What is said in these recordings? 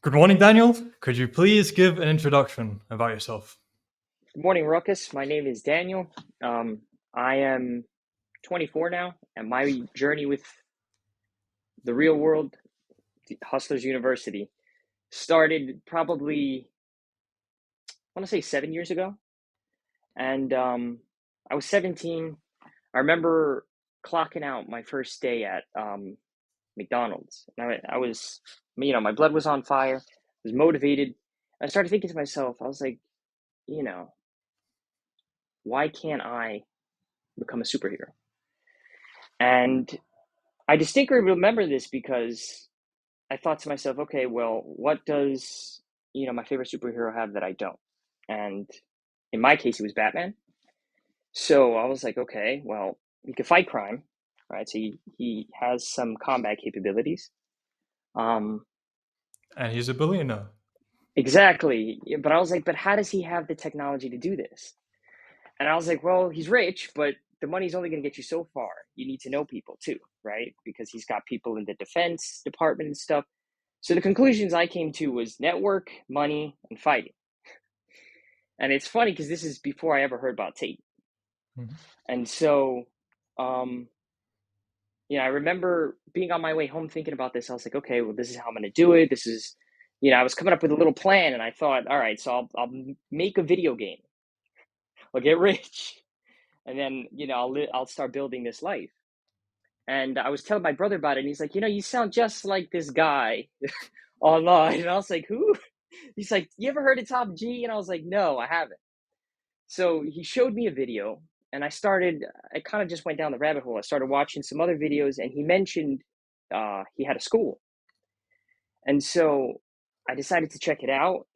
Good morning, Daniel. Could you please give an introduction about yourself? Good morning, Ruckus. My name is Daniel. I am 24 now, and my journey with the real world, Hustlers University, started probably, I want to say 7 years ago. And I was 17. I remember clocking out my first day at McDonald's. And I was, my blood was on fire, I was motivated. I started thinking to myself, I was like, you know, why can't I become a superhero? And I distinctly remember this because I thought to myself, okay, well, what does, my favorite superhero have that I don't? And in my case, it was Batman. So I was like, okay, well, he can fight crime, right? So he has some combat capabilities. Um, And he's a billionaire. exactly. But I was like, but how does he have the technology to do this? And I was like, well, he's rich, but the money's only going to get you so far. You need to know people too, right? Because he's got people in the defense department and stuff. So the conclusions I came to was network, money, and fighting. And it's funny because this is before I ever heard about Tate. Mhm. And so, um, I remember being on my way home thinking about this. I was like, okay, well, this is how I'm going to do it. This is, I was coming up with a little plan, and I thought, all right, so I'll make a video game. I'll get rich, and then I'll start building this life. And I was telling my brother about it, and he's like, you sound just like this guy online. And I was like, who? He's like, you ever heard of Top G? And I was like, no, I haven't. So he showed me a video, and I kind of just went down the rabbit hole. I started watching some other videos, and he mentioned he had a school. And so I decided to check it out.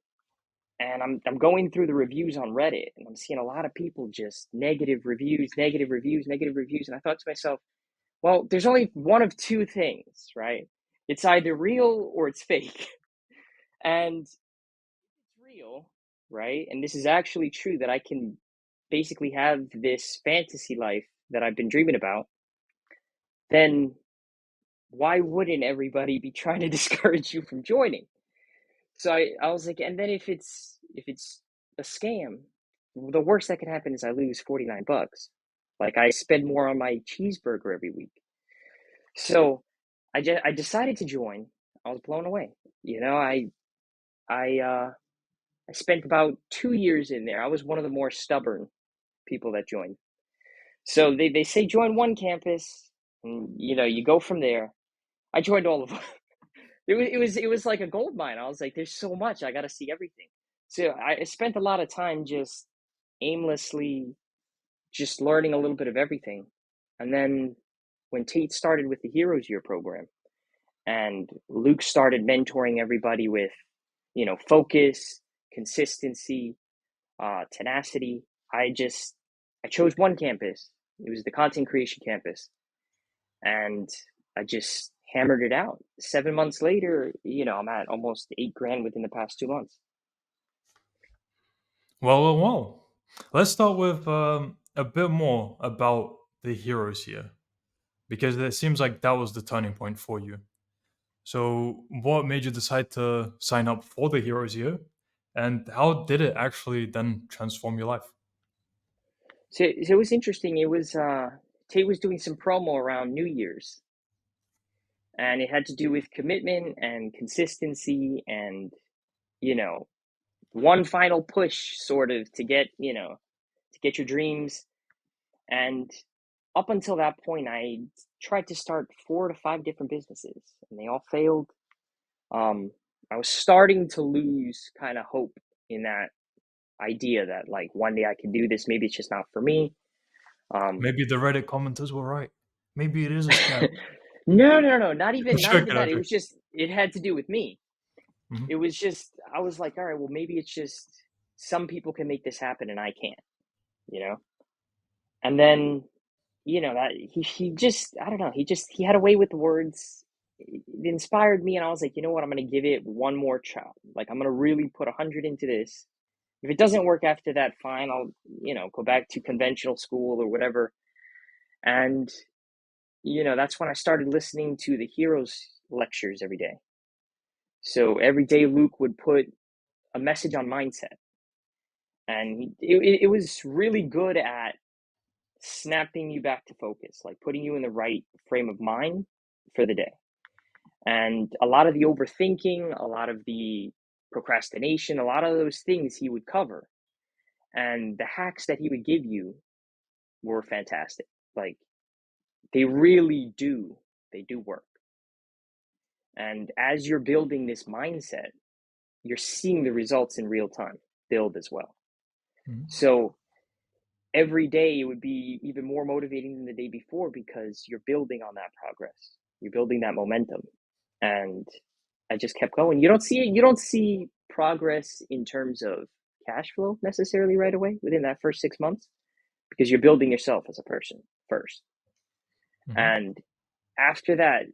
And I'm going through the reviews on Reddit, and I'm seeing a lot of people just negative reviews, negative reviews, negative reviews. And I thought to myself, well, there's only one of two things, right? It's either real or it's fake. And it's real, right? And this is actually true that I can basically have this fantasy life that I've been dreaming about, then why wouldn't everybody be trying to discourage you from joining? So I was like, and then if it's a scam, the worst that can happen is I lose 49 bucks. Like I spend more on my cheeseburger every week. So I decided to join. I was blown away. You know, I I spent about 2 years in there. I was one of the more stubborn people that joined. So they say join one campus, and you go from there. I joined all of them. It was like a gold mine. I was like, there's so much. I got to see everything. So I spent a lot of time just aimlessly just learning a little bit of everything. And then when Tate started with the Heroes Year program, and Luke started mentoring everybody with, focus, consistency, tenacity. I chose one campus. It was the content creation campus, and I just hammered it out. 7 months later, I'm at almost 8 grand within the past 2 months. Well. Let's start with a bit more about the heroes here, because it seems like that was the turning point for you. So, what made you decide to sign up for the heroes here, and how did it actually then transform your life? So it was interesting. It was Tate was doing some promo around New Year's, and it had to do with commitment and consistency, and you know one final push, sort of, to get your dreams. And up until that point, I tried to start 4 to 5 different businesses, and they all failed. I was starting to lose kind of hope in that idea that, like, one day I can do this. Maybe it's just not for me. Um, Maybe the Reddit commenters were right. Maybe it is a scam. no, no, no, not I'm even, not even joking. that. I'm It joking. was just, it had to do with me. Mhm. It was just, I was like, all right, well, maybe it's just some people can make this happen and I can't, you know. And then, that he just, I don't know, he had a way with the words. It inspired me, and I was like, you know what, I'm gonna give it one more try. Like, I'm gonna really put 100 into this. If it doesn't work after that, fine. I'll, go back to conventional school or whatever. And, that's when I started listening to the heroes lectures every day. So every day Luke would put a message on mindset, and it was really good at snapping you back to focus, like putting you in the right frame of mind for the day. And a lot of the overthinking, a lot of the procrastination, a lot of those things he would cover. And the hacks that he would give you were fantastic. Like they really do, they do work. And as you're building this mindset, you're seeing the results in real time build as well. Mhm. So every day it would be even more motivating than the day before because you're building on that progress. You're building that momentum. And I just kept going. You don't see progress in terms of cash flow necessarily right away within that first 6 months because you're building yourself as a person first. Mhm. And after that,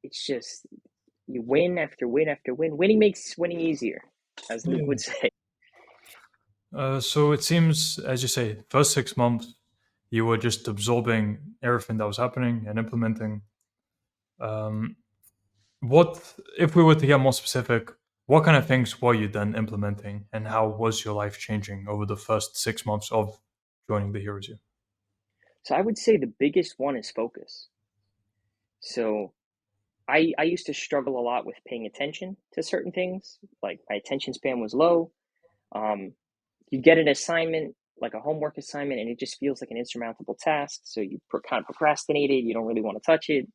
it's just you win after win after win. Winning makes winning easier, as Luke Yeah. would say. So it seems, as you say, first 6 months you were just absorbing everything that was happening and implementing. Um, what, if we were to get more specific, what kind of things were you then implementing, and how was your life changing over the first 6 months of joining the Heroes? So I would say the biggest one is focus. So I used to struggle a lot with paying attention to certain things. Like my attention span was low. Um, you get an assignment, like a homework assignment, and it just feels like an insurmountable task. So you kind of procrastinate it. You don't really want to touch it.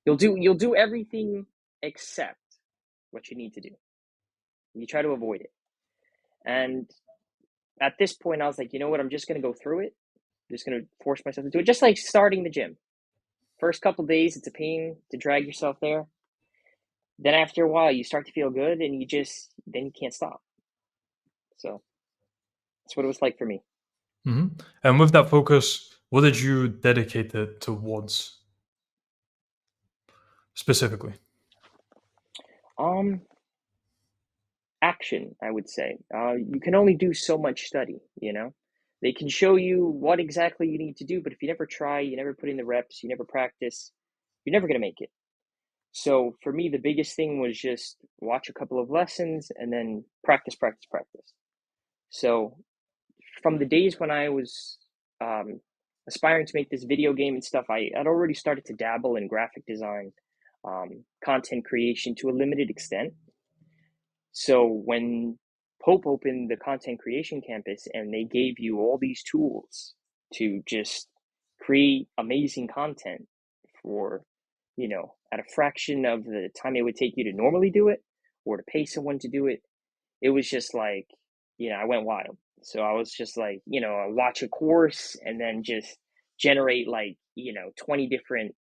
You'll do everything except what you need to do. You try to avoid it. And at this point, I was like, you know what? I'm just going to go through it. I'm just going to force myself to do it. Just like starting the gym. First couple days, it's a pain to drag yourself there. Then after a while, you start to feel good, and then you can't stop. So that's what it was like for me. And with that focus, what did you dedicate it towards specifically? Um, Action, I would say. You can only do so much study, you know? They can show you what exactly you need to do, but if you never try, you never put in the reps, you never practice, you're never going to make it. So for me, the biggest thing was just watch a couple of lessons and then practice, practice, practice. So from the days when I was aspiring to make this video game and stuff, I'd already started to dabble in graphic design, content creation to a limited extent. So when Pope opened the content creation campus and they gave you all these tools to just create amazing content for, at a fraction of the time it would take you to normally do it or to pay someone to do it, it was just like, I went wild. So I was just like, I watch a course and then just generate like, 20 different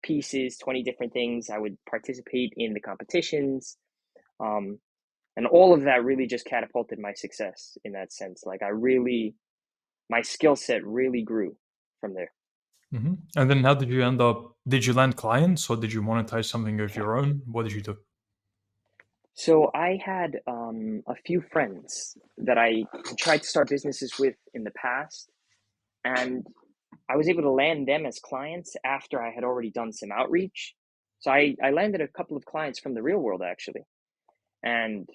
pieces, 20 different things. I would participate in the competitions. Um, and all of that really just catapulted my success in that sense. Like my skill set really grew from there. And then how did you end up? Did you land clients, or did you monetize something of your own? What did you do? So I had a few friends that I tried to start businesses with in the past, and I was able to land them as clients after I had already done some outreach. So I landed a couple of clients from the real world actually, and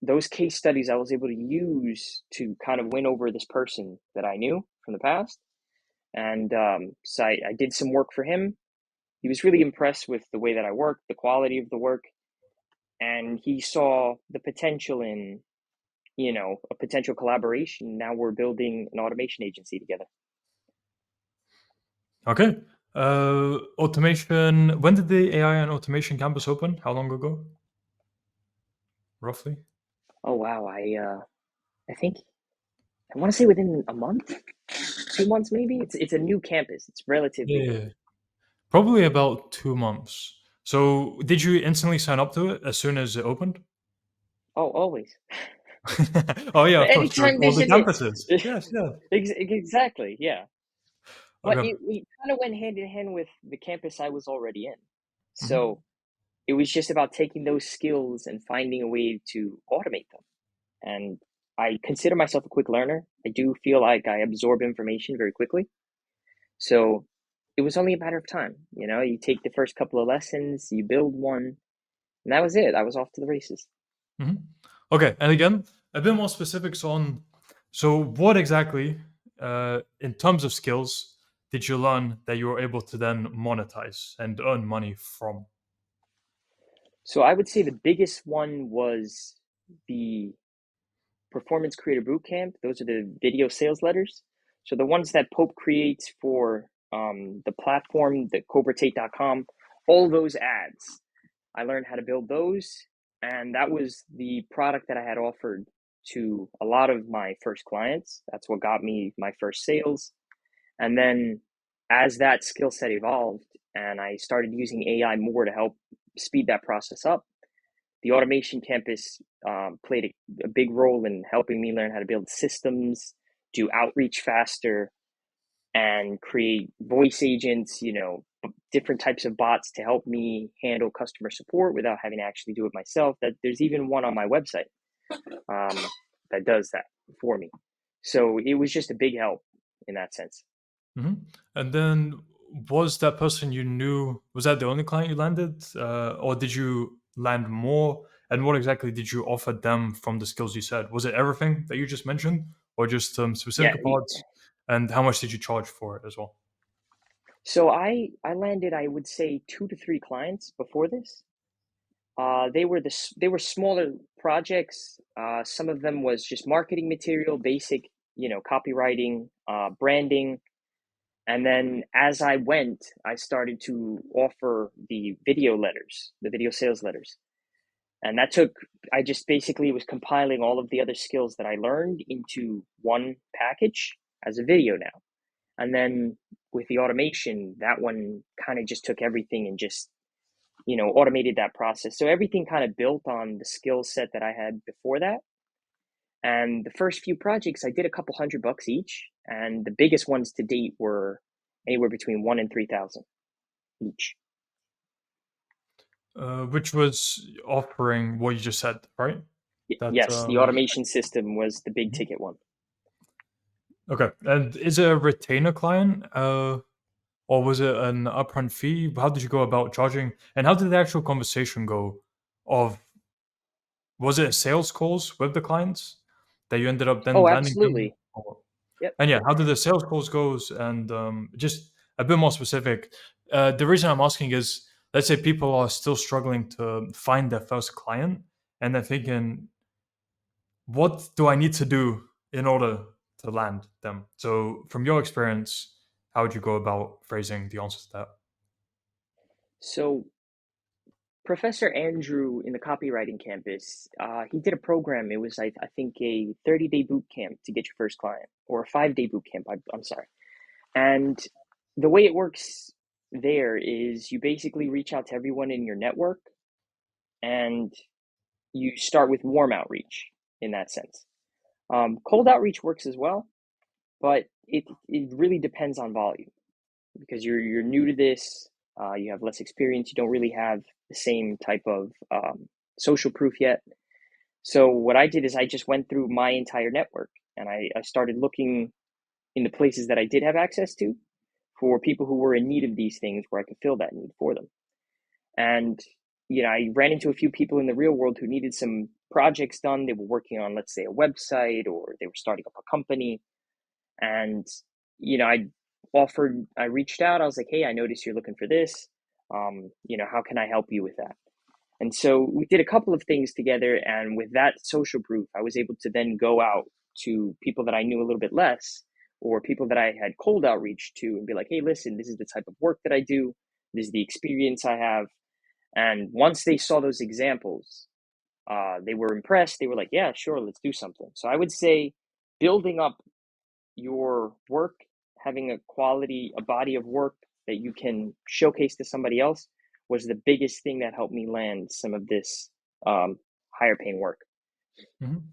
those case studies I was able to use to kind of win over this person that I knew from the past. And so I did some work for him. He was really impressed with the way that I worked, the quality of the work, and he saw the potential in, a potential collaboration. Now we're building an automation agency together. Okay. Automation. When did the AI and automation campus open? How long ago, roughly? Oh wow, I think I want to say within a month, 2 months maybe. It's a new campus. It's relatively new. Yeah, probably about 2 months. So, did you instantly sign up to it as soon as it opened? Oh, always. Oh yeah, of course. Like Anytime all there's the a campuses. Yes, yeah. exactly, yeah. But Okay. it kind of went hand in hand with the campus I was already in. hmm So it was just about taking those skills and finding a way to automate them. And I consider myself a quick learner. I do feel like I absorb information very quickly. So it was only a matter of time. You take the first couple of lessons, you build one, And that was it. I was off to the races. Hmm. Okay, and again, a bit more specifics on. So, what exactly, in terms of skills, did you learn that you were able to then monetize and earn money from? So I would say the biggest one was the Performance Creator Bootcamp. Those are the video sales letters. So the ones that Pope creates for the platform, the cobratate.com, all those ads. I learned how to build those, and that was the product that I had offered to a lot of my first clients. That's what got me my first sales. And then as that skill set evolved and I started using AI more to help speed that process up, the automation campus played a big role in helping me learn how to build systems, do outreach faster, and create voice agents, different types of bots to help me handle customer support without having to actually do it myself. That there's even one on my website um, that does that for me. So it was just a big help in that sense. Hmm. And then, was that person you knew? Was that the only client you landed, or did you land more? And what exactly did you offer them from the skills you said? Was it everything that you just mentioned, or just Yeah. specific parts? And how much did you charge for it as well? So I landed, I would say, 2 to 3 clients before this. They were smaller projects. Some of them was just marketing material, basic, copywriting, branding. And then as I went, I started to offer the video letters, the video sales letters. And that took, I just basically was compiling all of the other skills that I learned into one package as a video now. And then with the automation, that one kind of just took everything and just, automated that process. So everything kind of built on the skill set that I had before that. And the first few projects, I did a couple $100 each. And the biggest ones to date were anywhere between 1 and 3,000 each. Which was offering what you just said, right? That Yes, the automation system was the big ticket one. okay. And is it a retainer client, or was it an upfront fee? How did you go about charging? And how did the actual conversation go? Of Was it sales calls with the clients that you ended up then Oh, landing them? absolutely. Yep. And yeah, how did the sales calls goes? And just a bit more specific. The reason I'm asking is, let's say people are still struggling to find their first client, and they're thinking, what do I need to do in order to land them? So, from your experience, how would you go about phrasing the answer to that? So Professor Andrew in the copywriting campus, he did a program. It was, I think, a 30-day boot camp to get your first client, or a 5-day boot camp. I'm sorry. And the way it works there is you basically reach out to everyone in your network and you start with warm outreach in that sense. Cold outreach works as well, but it really depends on volume because you're new to this. You have less experience. You don't really have the same type of social proof yet. So what I did is I just went through my entire network and I started looking in the places that I did have access to for people who were in need of these things where I could fill that need for them. And I ran into a few people in the real world who needed some projects done. They were working on, let's say, a website or they were starting up a company. And, I reached out. I was like, hey, I noticed you're looking for this. How can I help you with that? And so we did a couple of things together. And with that social proof, I was able to then go out to people that I knew a little bit less or people that I had cold outreach to and be like, hey, listen, this is the type of work that I do. This is the experience I have. And once they saw those examples, they were impressed. They were like, yeah, sure, let's do something. So I would say building up your work, having a body of work that you can showcase to somebody else was the biggest thing that helped me land some of this higher paying work. Mhm.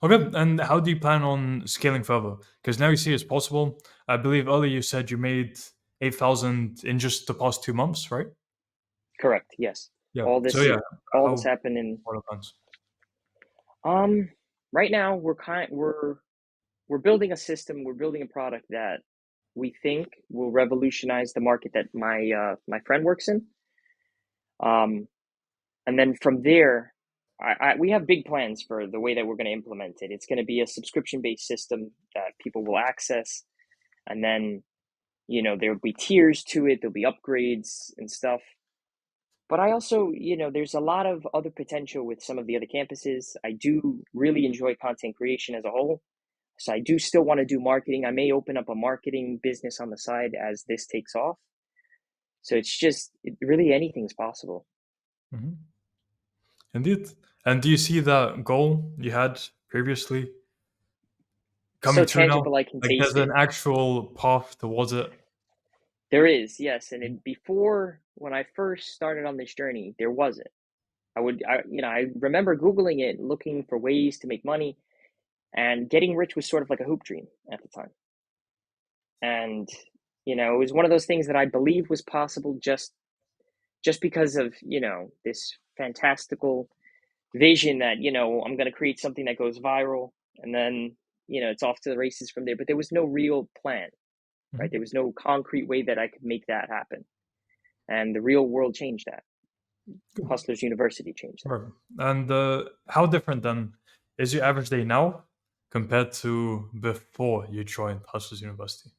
Okay, and how do you plan on scaling further? Because now you see it's possible. I believe earlier you said you made 8,000 in just the past 2 months, right? Correct. Yes. Yeah. All So this, yeah, all this how happened in, what are the plans? um, right now we're building a system. We're building a product that we think will revolutionize the market that my friend works in. Um, And then from there, we have big plans for the way that we're going to implement it. It's going to be a subscription based system that people will access. And then, there'll be tiers to it, there'll be upgrades and stuff. But I also, there's a lot of other potential with some of the other campuses. I do really enjoy content creation as a whole. So I do still want to do marketing. I may open up a marketing business on the side as this takes off. So really anything's possible. Hmm. Indeed. And do you see that goal you had previously So coming true now? tangible, I can Like there's taste an it. actual path towards it. There is, yes. And before, when I first started on this journey, there wasn't. I remember Googling it, looking for ways to make money, and getting rich was sort of like a hoop dream at the time. And, it was one of those things that I believed was possible just because of, this fantastical vision that, I'm going to create something that goes viral and then, it's off to the races from there. But there was no real plan, right? There Hmm. was no concrete way that I could make that happen. And the real world changed that. Good. Hustlers University changed that. Right. And how different then is your average day now compared to before you joined Hustlers University?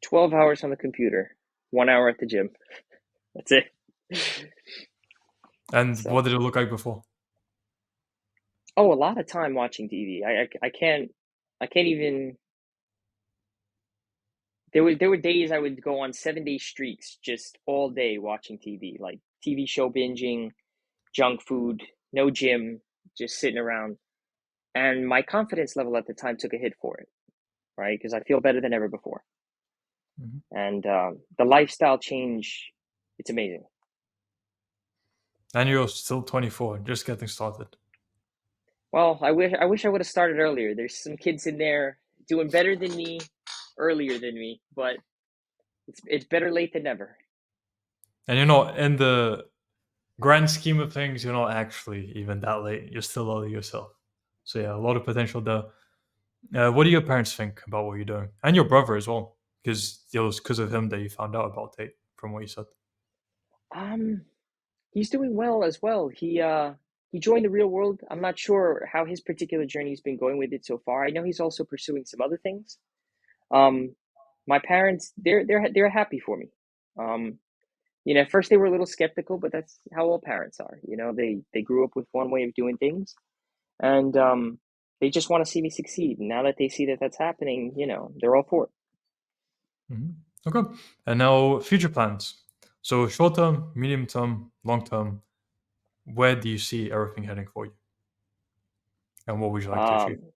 12 hours on the computer, 1 hour at the gym. That's it. And what So, did it look like before? oh, a lot of time watching TV. I can't even. There were days I would go on 7 day streaks just all day watching TV, like TV show binging, junk food, no gym, just sitting around. And my confidence level at the time took a hit for it, right? Because I feel better than ever before. Mhm. And the lifestyle change, it's amazing. And you're still 24, just getting started. Well, I wish I would have started earlier. There's some kids in there doing better than me, earlier than me, but it's better late than never. And you're not in the grand scheme of things, you're not actually even that late. You're still early yourself. So yeah, a lot of potential there. What do your parents think about what you're doing, and your brother as well? Because it was because of him that you found out about Tate, from what you said. Um, he's doing well as well. He joined the real world. I'm not sure how his particular journey's been going with it so far. I know he's also pursuing some other things. Um, my parents, they're happy for me. Um, at first they were a little skeptical, but that's how all parents are. They grew up with one way of doing things, and they just want to see me succeed. And now that they see that that's happening, they're all for it. Hmm. Okay. And now future plans. So short term, medium term, long term. Where do you see everything heading for you, and what would you like to achieve? Um,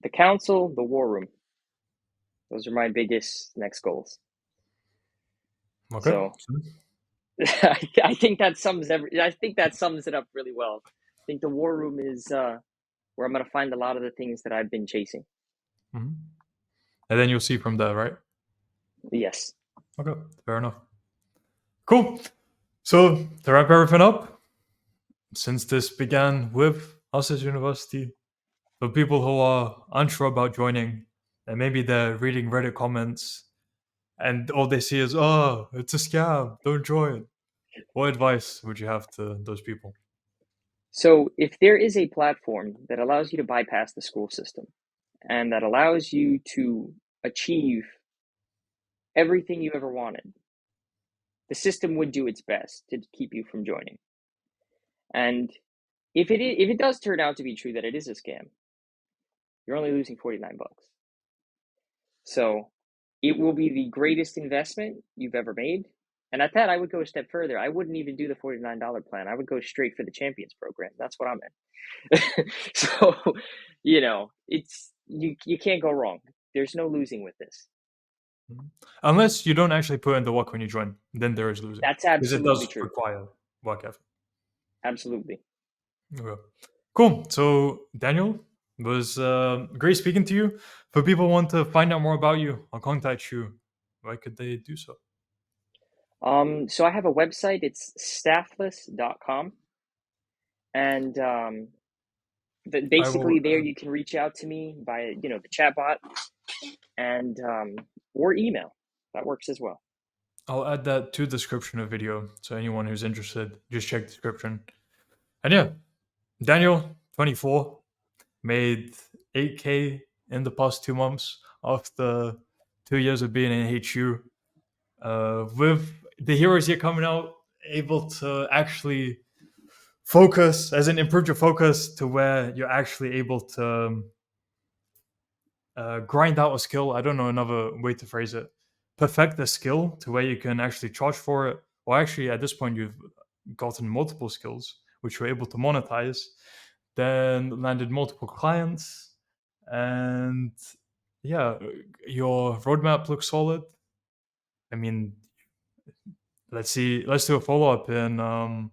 the council, the war room. Those are my biggest next goals. Okay. So I think that sums it up really well. I think the war room is where I'm going to find a lot of the things that I've been chasing. Hmm. And then you'll see from there, right? Yes. Okay. Fair enough. Cool. So to wrap everything up, since this began with us as university, for people who are unsure about joining, and maybe they're reading Reddit comments and all they see is, oh, it's a scam, don't join. What advice would you have to those people? So if there is a platform that allows you to bypass the school system and that allows you to achieve everything you ever wanted, the system would do its best to keep you from joining. And if it does turn out to be true that it is a scam, you're only losing $49. So it will be the greatest investment you've ever made. And at that, I would go a step further. I wouldn't even do the $49 plan. I would go straight for the Champions program. That's what I'm in. So, it's you can't go wrong. There's no losing with this. Mhm. Unless you don't actually put in the work when you join, then there is losing. That's Because it absolutely does true. require work ethic. Absolutely. Okay. Cool. So, Daniel, it was great speaking to you. For people who want to find out more about you or contact you, why could they do so? So I have a website. It's staffless.com. And I will. basically there you can reach out to me by, the chat bot and or email. That works as well. I'll add that to the description of video. So anyone who's interested, just check the description. And yeah, Daniel, 24, made 8K in the past 2 months after 2 years of being in HU. With the Heroes here coming out, able to actually focus, as in improve your focus to where you're actually able to grind out a skill. I don't know another way to phrase it. Perfect the skill to where you can actually charge for it. Or actually, at this point, you've gotten multiple skills which you're able to monetize. Then landed multiple clients, and yeah, your roadmap looks solid. I mean, let's see. Let's do a follow up in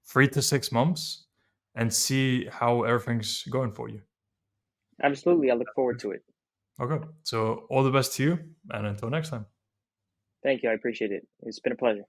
3 to 6 months and see how everything's going for you. Absolutely. I look forward to it. Okay. So all the best to you, and until next time. Thank you. I appreciate it. It's been a pleasure.